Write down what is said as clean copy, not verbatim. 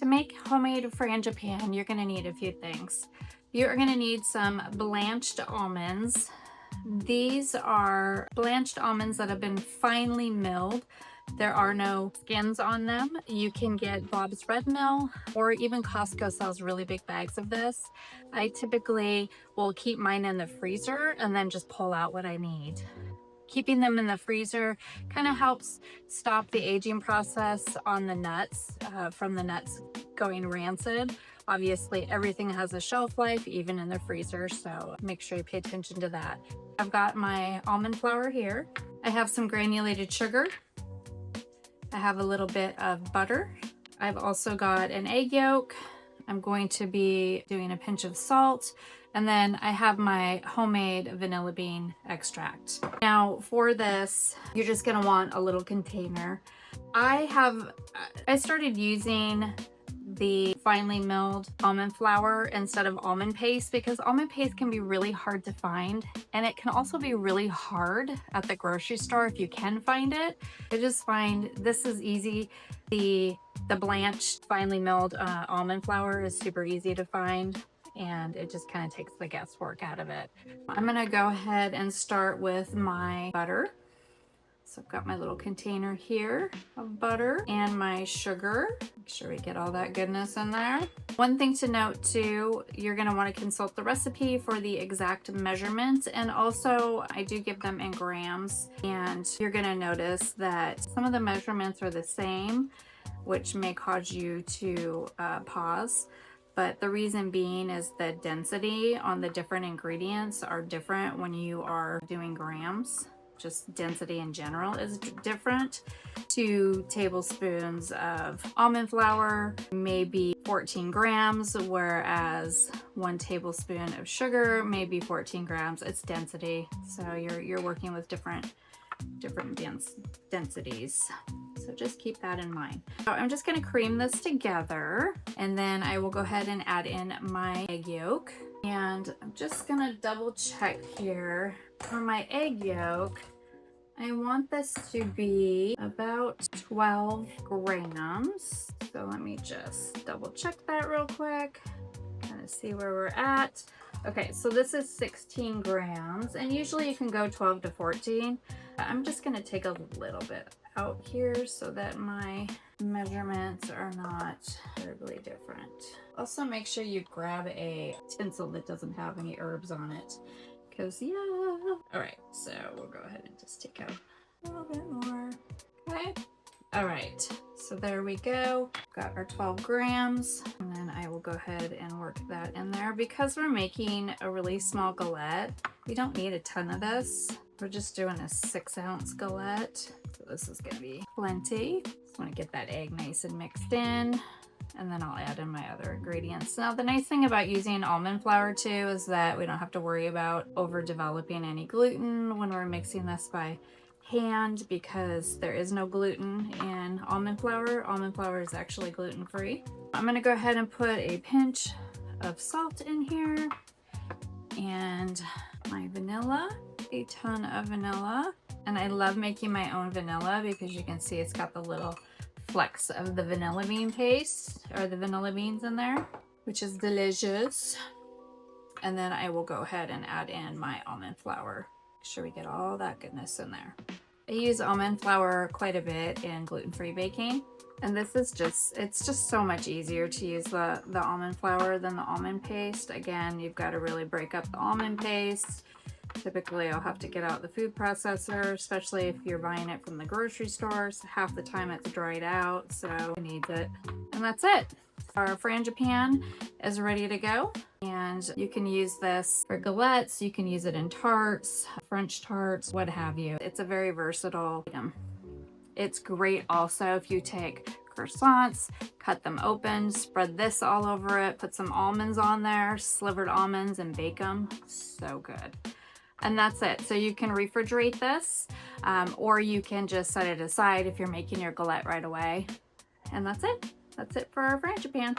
make homemade frangipane, you're gonna need a few things. You're gonna need some blanched almonds. These are blanched almonds that have been finely milled. There are no skins on them. You can get Bob's Red Mill, or even Costco sells really big bags of this. I typically will keep mine in the freezer and then just pull out what I need. Keeping them in the freezer kind of helps stop the aging process on the nuts, from the nuts going rancid. Obviously, everything has a shelf life, even in the freezer, so make sure you pay attention to that. I've got my almond flour here. I have some granulated sugar. I have a little bit of butter. I've also got an egg yolk. I'm going to be doing a pinch of salt. And then I have my homemade vanilla bean extract. Now for this, you're just gonna want a little container. I started using the finely milled almond flour instead of almond paste because almond paste can be really hard to find, and it can also be really hard at the grocery store if you can find it. I just find this is easy. The blanched finely milled almond flour is super easy to find, and it just kind of takes the guesswork out of it. I'm gonna go ahead and start with my butter. So I've got my little container here of butter and my sugar. Make sure we get all that goodness in there. One thing to note too, you're gonna wanna consult the recipe for the exact measurement. And also I do give them in grams, and you're gonna notice that some of the measurements are the same, which may cause you to pause. But the reason being is the density on the different ingredients are different when you are doing grams. Just density in general is different. 2 tablespoons of almond flour may be 14 grams, whereas 1 tablespoon of sugar may be 14 grams. It's density, so you're working with different densities. So just keep that in mind. So I'm just gonna cream this together, and then I will go ahead and add in my egg yolk. And I'm just gonna double check here. For my egg yolk, I want this to be about 12 grams. So let me just double check that real quick, kind of see where we're at. Okay, so this is 16 grams, and usually you can go 12 to 14. I'm just gonna take a little bit out here so that my measurements are not terribly different. Also make sure you grab a tinsel that doesn't have any herbs on it, because yeah. All right, so we'll go ahead and just take out a little bit more. Okay. All right, so there we go. Got our 12 grams, and then I will go ahead and work that in there. Because we're making a really small galette, we don't need a ton of this. We're just doing a 6-ounce galette, so this is gonna be plenty. Just wanna get that egg nice and mixed in, and then I'll add in my other ingredients. Now, the nice thing about using almond flour too is that we don't have to worry about over developing any gluten when we're mixing this by hand, because there is no gluten in almond flour. Almond flour is actually gluten-free. I'm gonna go ahead and put a pinch of salt in here, and my vanilla, a ton of vanilla. And I love making my own vanilla because you can see it's got the little flecks of the vanilla bean paste, or the vanilla beans in there, which is delicious. And then I will go ahead and add in my almond flour. Make sure we get all that goodness in there. I use almond flour quite a bit in gluten-free baking, and this is it's just so much easier to use the almond flour than the almond paste. Again, you've got to really break up the almond paste. Typically I'll have to get out the food processor, especially if you're buying it from the grocery stores. Half the time it's dried out, so it needs it. And that's it. Our frangipane is ready to go. And you can use this for galettes, you can use it in tarts, French tarts, what have you. It's a very versatile item. It's great also if you take croissants, cut them open, spread this all over it, put some almonds on there, slivered almonds, and bake them. So good. And that's it. So you can refrigerate this, or you can just set it aside if you're making your galette right away. And that's it. That's it for our frangipane.